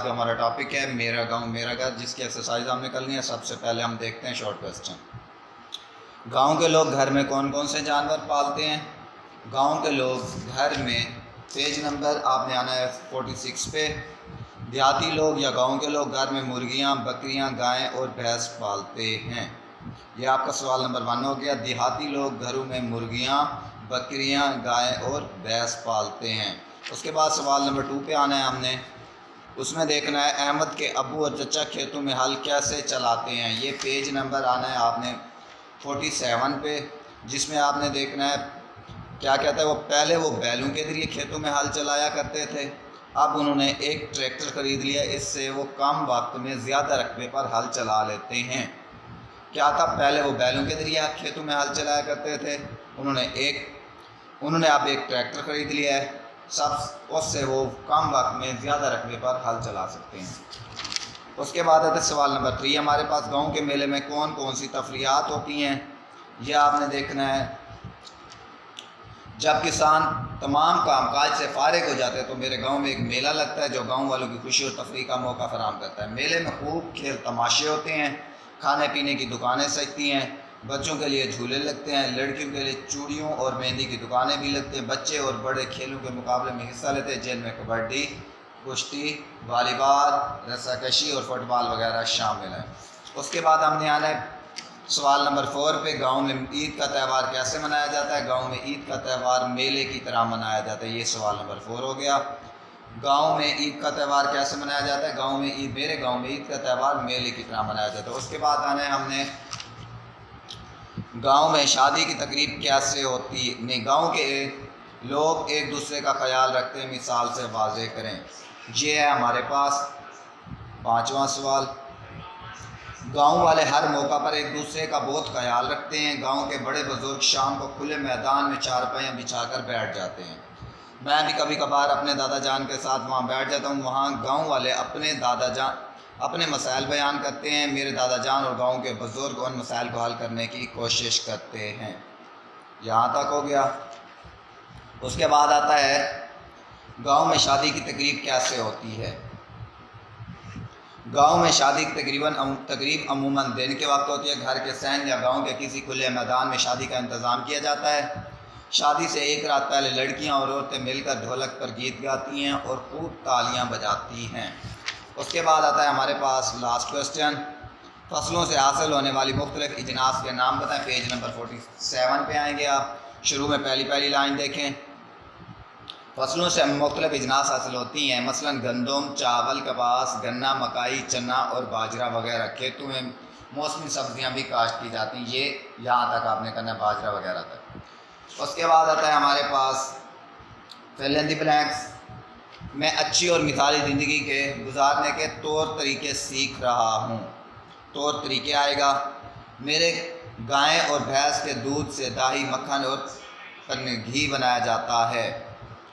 آج کا ہمارا ٹاپک ہے میرا گاؤں میرا گھر، جس کی ایکسرسائز ہم نے کرنی ہے۔ سب سے پہلے ہم دیکھتے ہیں شارٹ کوسچن۔ گاؤں کے لوگ گھر میں کون کون سے جانور پالتے ہیں؟ گاؤں کے لوگ گھر میں، پیج نمبر آپ نے آنا ہے 46 پہ۔ دیہاتی لوگ یا گاؤں کے لوگ گھر میں مرغیاں، بکریاں، گائیں اور بھینس پالتے ہیں۔ یہ آپ کا سوال نمبر 1 ہو گیا۔ دیہاتی لوگ گھروں میں مرغیاں، بکریاں، گائیں اور بھینس پالتے ہیں۔ اس کے بعد سوال نمبر 2 پہ آنا ہے ہم نے، اس میں دیکھنا ہے احمد کے ابو اور چچا کھیتوں میں ہل کیسے چلاتے ہیں۔ یہ پیج نمبر آنا ہے آپ نے 47 پہ، جس میں آپ نے دیکھنا ہے کیا کہتا ہے، پہلے وہ بیلوں کے ذریعے کھیتوں میں ہل چلایا کرتے تھے، اب انہوں نے ایک ٹریکٹر خرید لیا، اس سے وہ کم وقت میں زیادہ رقبے پر ہل چلا لیتے ہیں۔ کیا تھا، پہلے وہ بیلوں کے ذریعے کھیتوں میں ہل چلایا کرتے تھے، انہوں نے اب ایک ٹریکٹر خرید لیا ہے، اس سے وہ کم وقت میں زیادہ رقبے پر ہل چلا سکتے ہیں۔ اس کے بعد ہے سوال نمبر 3 ہمارے پاس، گاؤں کے میلے میں کون کون سی تفریحات ہوتی ہیں؟ یہ آپ نے دیکھنا ہے، جب کسان تمام کام کاج سے فارغ ہو جاتے ہیں تو میرے گاؤں میں ایک میلہ لگتا ہے جو گاؤں والوں کی خوشی اور تفریح کا موقع فراہم کرتا ہے۔ میلے میں خوب کھیل تماشے ہوتے ہیں، کھانے پینے کی دکانیں سجتی ہیں، بچوں کے لیے جھولے لگتے ہیں، لڑکیوں کے لیے چوڑیوں اور مہندی کی دکانیں بھی لگتے ہیں، بچے اور بڑے کھیلوں کے مقابلے میں حصہ لیتے ہیں، جن میں کبڈی، کشتی، والی بال، رسہ کشی اور فٹ بال وغیرہ شامل ہیں۔ اس کے بعد ہم نے آنا ہے سوال نمبر 4 پہ، گاؤں میں عید کا تہوار کیسے منایا جاتا ہے؟ گاؤں میں عید کا تہوار میلے کی طرح منایا جاتا ہے۔ یہ سوال نمبر 4 ہو گیا۔ گاؤں میں عید کا تہوار کیسے منایا جاتا ہے؟ میرے گاؤں میں عید کا تہوار میلے کی طرح منایا جاتا ہے۔ اس کے بعد آنا ہے ہم نے گاؤں میں شادی کی تقریب کیسے ہوتی ہے؟ گاؤں کے لوگ ایک دوسرے کا خیال رکھتے ہیں، مثال سے واضح کریں۔ یہ ہے ہمارے پاس 5واں سوال۔ گاؤں والے ہر موقع پر ایک دوسرے کا بہت خیال رکھتے ہیں۔ گاؤں کے بڑے بزرگ شام کو کھلے میدان میں چارپائیاں بچھا کر بیٹھ جاتے ہیں۔ میں بھی کبھی کبھار اپنے دادا جان کے ساتھ وہاں بیٹھ جاتا ہوں۔ وہاں گاؤں والے اپنے مسائل بیان کرتے ہیں۔ میرے دادا جان اور گاؤں کے بزرگ ان مسائل کو حل کرنے کی کوشش کرتے ہیں۔ یہاں تک ہو گیا۔ اس کے بعد آتا ہے گاؤں میں شادی کی تقریب کیسے ہوتی ہے؟ گاؤں میں شادی کی تقریب عموماً دن کے وقت ہوتی ہے۔ گھر کے صحن یا گاؤں کے کسی کھلے میدان میں شادی کا انتظام کیا جاتا ہے۔ شادی سے ایک رات پہلے لڑکیاں اور عورتیں مل کر ڈھولک پر گیت گاتی ہیں اور خوب تالیاں بجاتی ہیں۔ اس کے بعد آتا ہے ہمارے پاس لاسٹ کوسچن، فصلوں سے حاصل ہونے والی مختلف اجناس کے نام بتائیں۔ پیج نمبر 47 پہ آئیں گے آپ، شروع میں پہلی لائن دیکھیں۔ فصلوں سے مختلف اجناس حاصل ہوتی ہیں، مثلاً گندم، چاول، کپاس، گنا، مکئی، چنا اور باجرہ وغیرہ۔ کھیتوں میں موسمی سبزیاں بھی کاشت کی جاتی ہیں۔ یہ یہاں تک آپ نے کرنا ہے، باجرہ وغیرہ تک۔ اس کے بعد آتا ہے ہمارے پاس فل ان دی بلینکس۔ میں اچھی اور مثالی زندگی کے گزارنے کے طور طریقے سیکھ رہا ہوں۔ طور طریقے آئے گا، میرے گائے اور بھینس کے دودھ سے دہی، مکھن اور گھی بنایا جاتا ہے،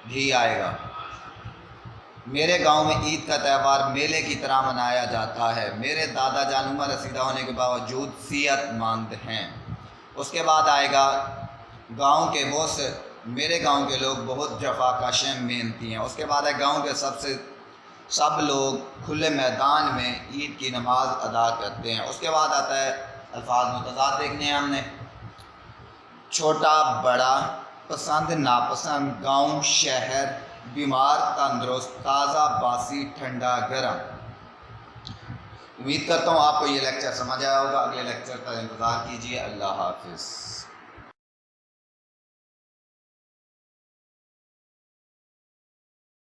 گھی آئے گا۔ میرے گاؤں میں عید کا تہوار میلے کی طرح منایا جاتا ہے۔ میرے دادا جان عمر رسیدہ ہونے کے باوجود صحت مند ہیں۔ اس کے بعد آئے گا میرے گاؤں کے لوگ بہت جفاکش محنتی ہیں۔ اس کے بعد ہے گاؤں کے سب لوگ کھلے میدان میں عید کی نماز ادا کرتے ہیں۔ اس کے بعد آتا ہے الفاظ متضاد دیکھنے ہیں ہم نے، چھوٹا بڑا، پسند ناپسند، گاؤں شہر، بیمار تندرست، تازہ باسی، ٹھنڈا گرم۔ امید کرتا ہوں آپ کو یہ لیکچر سمجھ آیا ہوگا۔ اگلے لیکچر کا انتظار کیجیے۔ اللہ حافظ۔